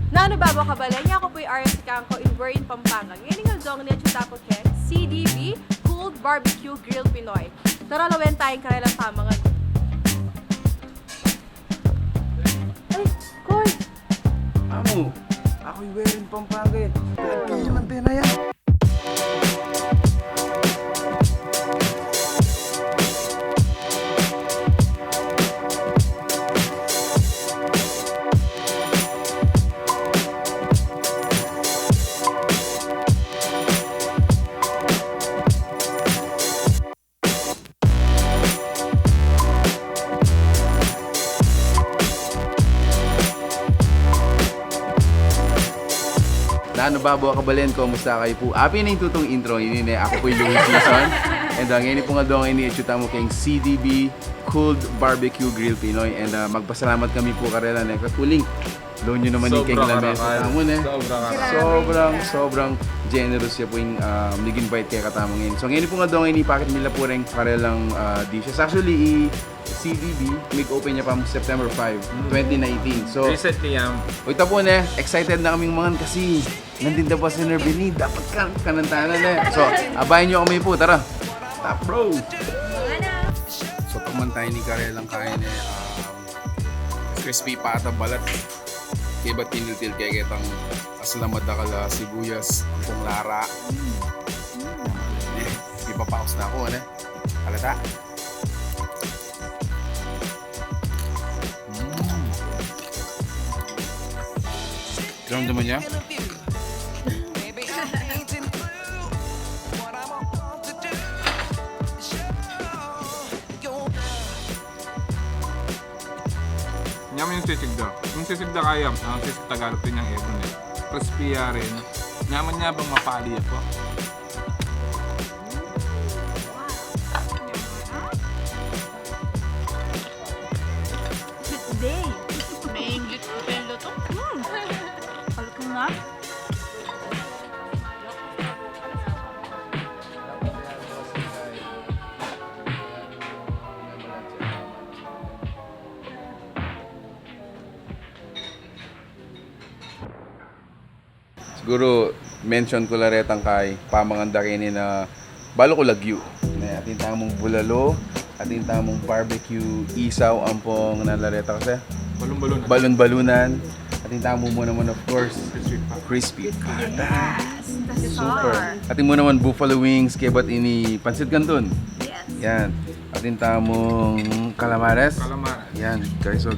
Nano babo kabalen, niya ako po yung RS Kangko in Burin, Pampanga. Ngayon nga dong niya chutapot ken C.D.B. Cooled BBQ Grilled Pinoy. Tara lawen tayong karelang tamangan. Ay, Koy! Amo, ako yung wearing Pampanga eh. Kaya ng pena yan. Ano babo kabalen ko, musta kayo po? Api na yung tutong intro, ini na ako po yung Louis Season. And ngayon po nga doon ini ichuta mo kayong C.D.B. Cooled BBQ Grilled Pinoy. And magpasalamat kami po karela na kapuling. Loan nyo naman yung kayong lamesa. Sobrang generous siya po yung nag-invite kaya katama ngayon. So ngayon po nga doon ini pakit nila po rin karelang dishes. Actually, C.D.B. mag-open niya pa September 5, 2019. So, recently ito po na, excited na kaming mga kasi nandito pa si Nerbini, dapat kanantanan eh. So, abayan nyo kami po, tara. Top bro! So, pagmantay ni Karelang kain eh, crispy pata balat. Kaya ba't tinil-til kaya kitang aslamad na kala sibuyas, ang lara. Di pa paus na ako, ano? Halata. Drum naman niya. Nyam yung sisigda. Yung sisigda kaya, ang sisig Tagalog din yung ebon eh. Crispy rin. Nyaman niya bang mapali ako? Day! May English pelo to. Halok nga. Siguro, mention ko laretang kay pamanganda kini na balo ko lagyu. Na atin tamong bulalo, atin tamong barbecue, isaw ampong nalareta kasi. Balon-balon. Balon-balunan. Atin tamo mo naman of course, crispy. Yes! Super. Atin mo naman buffalo wings, kaya ba't ini pansit canton? Yes! Yan. Atin tamong calamares. Calamares. Yan, guys, so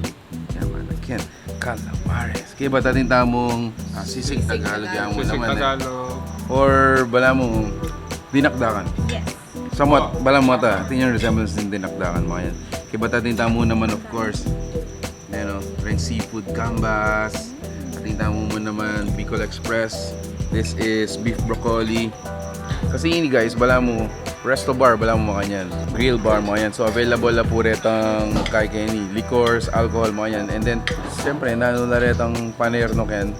yaman again. Calamares. Kaya ba't atin tamong sisig Tagalog yan mo Sisig naman eh. Tagalog. Or bala mo dinakdakan. Yes! Somewhat, bala mo ata. Atin yung resemblance din dinakdakan mo yan. Kaya ba't atin tamo naman of course, rin seafood gambas. Atin tamo mo naman Bicol Express. This is beef broccoli. Kasi ini guys, bala mo resto bar, bala mo makanyan. Grill bar mo yan. So available na po retang kay Kenny. Liquors, alcohol mo yan. And then, siyempre, nano na retang paner no ken.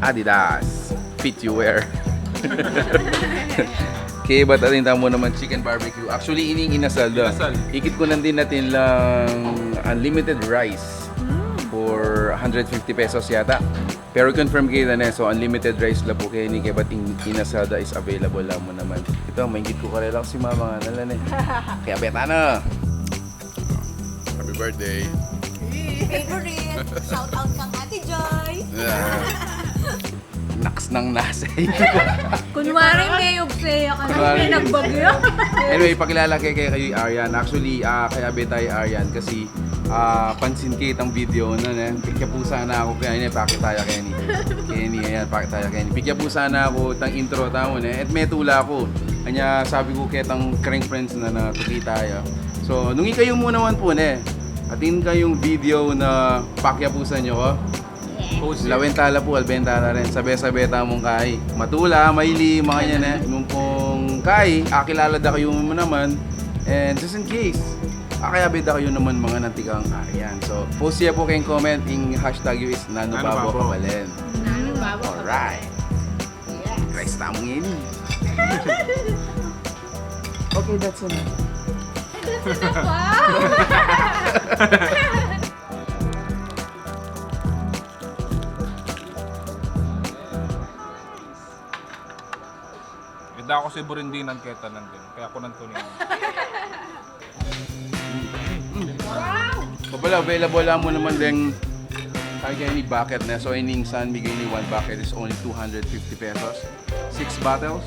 Adidas. Fit you wear. Okay, but atin tamo naman chicken barbecue. Actually, ining inasal doon. Ikit ko nandin natin lang unlimited rice for 150 pesos yata. Pero confirm kayo na so unlimited rice lang po kayo ni kaya ba't inasada is available lang mo naman. Ito, maingit ko karelang si mama nga nalan eh. Kaya betana! Happy birthday! Favorite! Shout out kang Ate Joy! Naks nang nasa Kunwari may obseya ka na, Kunwari. may nagbagyo. Anyway, pakilala kayo Aryan. Actually, kaya betay Aryan kasi pansin kitang video na pikya po sana ako kaya ini pakitaya Kenny. Kenny, ayan, pakitaya Kenny. Pikya po sana ako tang intro tamo na at may tula ko. Kanya sabi ko ketang crank friends na natukitaya. So, nung ikayo mo naman po na atin kayong video na pakya po sa inyo ko. Lawentala po, albentala rin. Sabi-sabi tamong kay. Matula, maili, mga yan eh. Nung pong kay, akilala da kayo mo naman. And just in case, akayabid da kayo naman mga nantikang Aryan. So, post siya po kayong comment. Yung hashtag is nanubabo kabalen. Nanubabo. Alright. Yes. Christ, tamong yun. Okay, that's enough. Wow! Da ako si Burindinan ketanan din. Kaya kunan ko niya. Kapala, available lang mo naman din kaya ni bucket na. So, ining San Miguel ni one bucket is only 250 pesos. 6 bottles.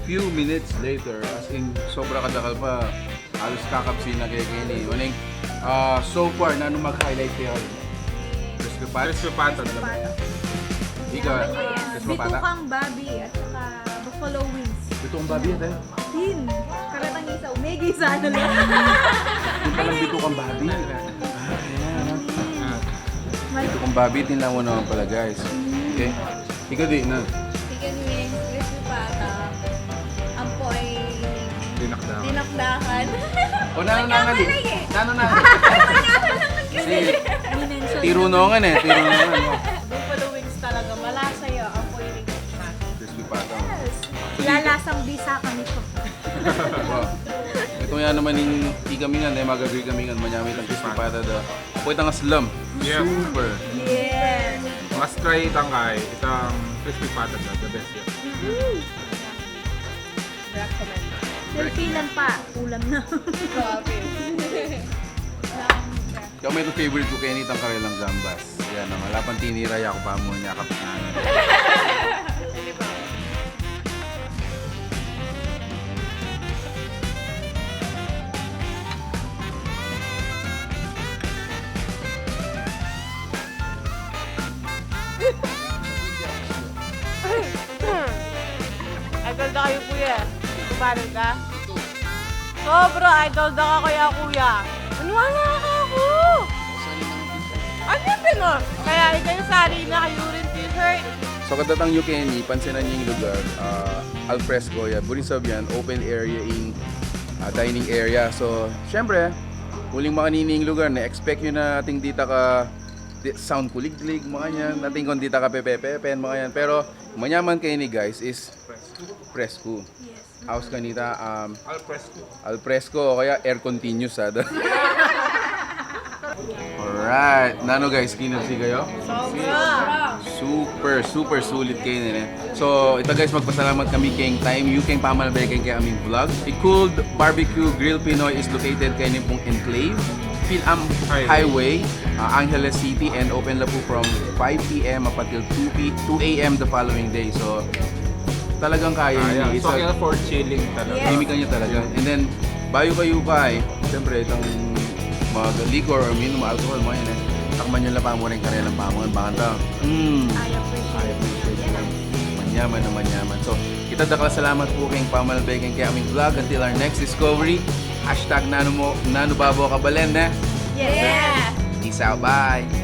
Few minutes later, as in sobra kadakal pa, halos kakapsin na kay Kenny. Uning, so far, na nung mag-highlight kayo? Crispy Pats? Crispy Pats. Ikaw, Crispy Pata? Bitukang babi at saka buffalo wings. Itong babi ito eh. Tin. Karatang isa. Umegi isa na lang. Yung palang bitukang babi. Bitukang babi, tinlang mo naman pala guys. Okay? Ikaw di na. Chicken wings, crispy pata. Ang po ay Dinakda. dinakdakan. O nanonangan di? Nanonangan. Si Tirunongan eh. Tirunongan. Buffalo wings talaga. Malasa yun. Ang po yung Crispy Pata. Lalasang bisa kami ko. Wow. Ito nga naman yung ikamingan eh, magagawin kamingan, manyamit ang crispy pata da. Pwede nga slam. Yeah. Super. Yes. Mas try itang kay. Itang crispy pata na. The best yun. recommend. Fil-Am pa. Ulam na. Grabe. Kaya may ito favorite ko kaya nitang karelang gambas. Yan naman, lapan tiniraya ako pa mo niya kapitan. Idol na kayo kuya. Kumanan ka? Sobra, idol na ka kaya kuya. Maniwala ka ako. Ano yung Pinoy? Kaya ikaw yung sari na kayo rin t-shirt. So kadatang yung Kenny, pansinan niyo yung lugar, al fresco yan, burin sabihan, open area in dining area. So, syempre, huling makanining lugar na expect nyo na ating dita ka sound kuliglig, mga yan, ating kung dita ka pepe-pepen, mga yan. Pero, manyaman kayo ni guys is fresco. House kanita, Al fresco. al fresco, kaya air continuous ada. Alright, nano guys, kinapsi kayo? Super sulit kayo nila. So, ito guys, magpasalamat kami kayong time. You kayong pamalabay kay aming vlog. Enclave BBQ Grill Pinoy is located kayo pong Enclave, Fil-Am Hiway, Angeles City, and open lang po from 5 p.m. up until 2 a.m. the following day. So, talagang kaya Ayan. niyo. So, kaya for chilling talaga. Limikan niya talaga. And then, bayo kayo kay, siyempre, itong mga liquor or minum alcohol, mga yan eh. Takman nyo lang pa mo rin karelang pamungan, baka ta. I appreciate it. Manyaman na manyaman. So, kita dakal salamat po kayong pamalabay kay aming vlog. Until our next discovery, #nanubabo kabalen na. Yes. Peace out, bye!